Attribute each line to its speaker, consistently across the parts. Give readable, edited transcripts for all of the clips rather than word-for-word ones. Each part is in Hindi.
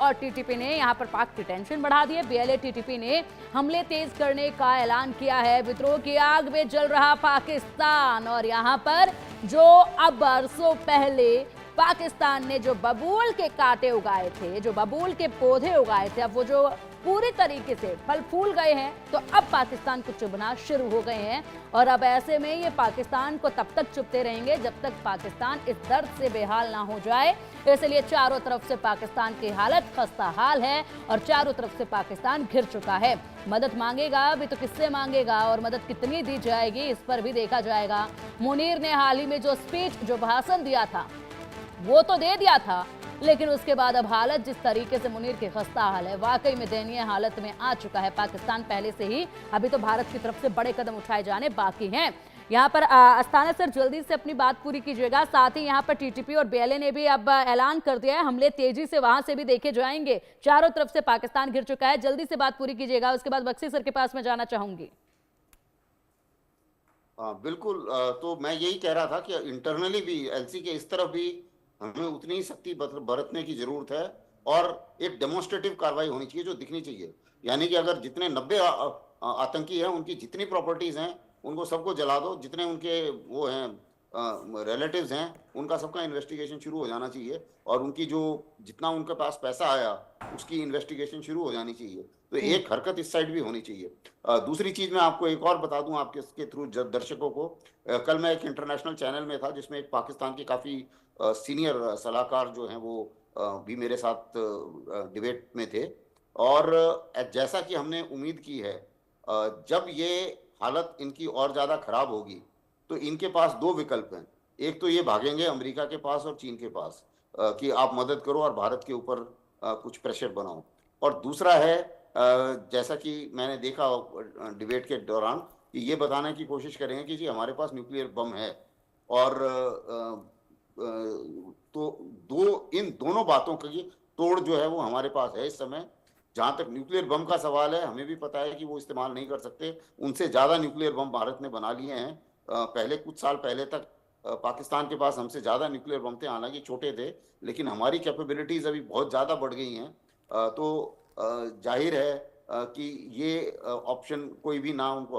Speaker 1: और टीटीपी ने यहां पर पाक की टेंशन बढ़ा दी है। बीएलए टीटीपी ने हमले तेज करने का ऐलान किया है। विद्रोह की आग में जल रहा पाकिस्तान, और यहां पर जो अब बरसों पहले पाकिस्तान ने जो बबूल के कांटे उगाए थे, जो बबूल के पौधे उगाए थे, अब वो जो पूरी तरीके से फल फूल गए हैं, तो अब पाकिस्तान को चुभना शुरू हो गए हैं। और अब ऐसे में ये पाकिस्तान को तब तक चुभते रहेंगे जब तक पाकिस्तान इस दर्द से बेहाल ना हो जाए। इसलिए चारों तरफ से पाकिस्तान की हालत खस्ता हाल है और चारों तरफ से पाकिस्तान घिर चुका है। मदद मांगेगा भी तो किससे मांगेगा और मदद कितनी दी जाएगी, इस पर भी देखा जाएगा। मुनीर ने हाल ही में जो स्पीच, जो भाषण दिया था, वो तो दे दिया था, लेकिन उसके बाद अब हालत जिस तरीके से मुनीर की खस्ता हाल है, वाकई में दयनीय हालत में आ चुका है पाकिस्तान पहले से ही। अभी तो भारत की तरफ से बड़े कदम उठाए जाने बाकी हैं। यहाँ पर अस्थाना सर जल्दी से अपनी बात पूरी कीजिएगा। साथ ही यहाँ पर टीटीपी और बीएलए ने भी अब ऐलान कर दिया है, हमले तेजी से वहां से भी देखे जाएंगे। चारों तरफ से पाकिस्तान घिर चुका है। जल्दी से बात पूरी कीजिएगा, उसके बाद बख्शी सर के पास में जाना चाहूंगी।
Speaker 2: बिल्कुल। तो मैं यही कह रहा था कि इंटरनली भी एलसी के इस तरफ भी हमें उतनी ही सख्ती बरतने की जरूरत है और एक डेमोन्स्ट्रेटिव कार्रवाई होनी चाहिए जो दिखनी चाहिए। यानी कि अगर जितने 90 आतंकी हैं, उनकी जितनी प्रॉपर्टीज हैं उनको सबको जला दो, जितने उनके वो हैं रिलेटिव्स हैं उनका सबका इन्वेस्टिगेशन शुरू हो जाना चाहिए, और उनकी जो जितना उनके पास पैसा आया उसकी इन्वेस्टिगेशन शुरू हो जानी चाहिए। तो एक हरकत इस साइड भी होनी चाहिए। दूसरी चीज मैं आपको एक और बता दूं आपके इसके थ्रू दर्शकों को। कल मैं एक इंटरनेशनल चैनल में था जिसमें एक पाकिस्तान के काफी सीनियर सलाहकार जो हैं वो भी मेरे साथ डिबेट में थे। और जैसा कि हमने उम्मीद की है, जब ये हालत इनकी और ज्यादा खराब होगी तो इनके पास दो विकल्प हैं। एक तो ये भागेंगे अमेरिका के पास और चीन के पास कि आप मदद करो और भारत के ऊपर कुछ प्रेशर बनाओ, और दूसरा है जैसा कि मैंने देखा डिबेट के दौरान कि ये बताने की कोशिश करेंगे कि जी हमारे पास न्यूक्लियर बम है। और तो इन दोनों बातों की तोड़ जो है वो हमारे पास है इस समय। जहां तक न्यूक्लियर बम का सवाल है, हमें भी पता है कि वो इस्तेमाल नहीं कर सकते। उनसे ज्यादा न्यूक्लियर बम भारत ने बना लिए हैं। पहले कुछ साल पहले तक पाकिस्तान के पास हमसे ज्यादा न्यूक्लियर बम थे, हालांकि छोटे थे, लेकिन हमारी कैपेबिलिटीज अभी बहुत ज्यादा बढ़ गई हैं। तो जाहिर है कि ये ऑप्शन कोई भी ना उनको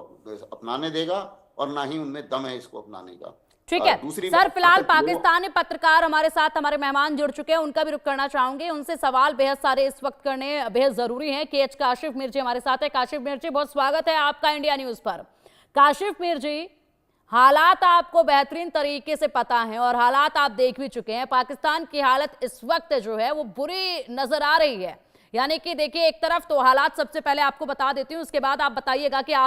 Speaker 2: अपनाने देगा और ना ही उनमें दम है इसको अपनाने का।
Speaker 1: ठीक है
Speaker 2: दूसरी
Speaker 1: सर, फिलहाल
Speaker 2: बात
Speaker 1: पाकिस्तानी पत्रकार हमारे साथ, हमारे मेहमान जुड़ चुके हैं, उनका भी रुख करना चाहूंगे। उनसे सवाल बेहद सारे इस वक्त करने बेहद जरूरी हैं। केएच काशिफ मीर जी हमारे साथ है। काशिफ मीर जी, बहुत स्वागत है आपका इंडिया न्यूज पर। काशिफ मीर जी, हालात आपको बेहतरीन तरीके से पता है और हालात आप देख भी चुके हैं। पाकिस्तान की हालत इस वक्त जो है वो बुरी नजर आ रही है। यानी कि देखिए, एक तरफ तो हालात सबसे पहले आपको बता देती हूं, उसके बाद आप बताइएगा कि आप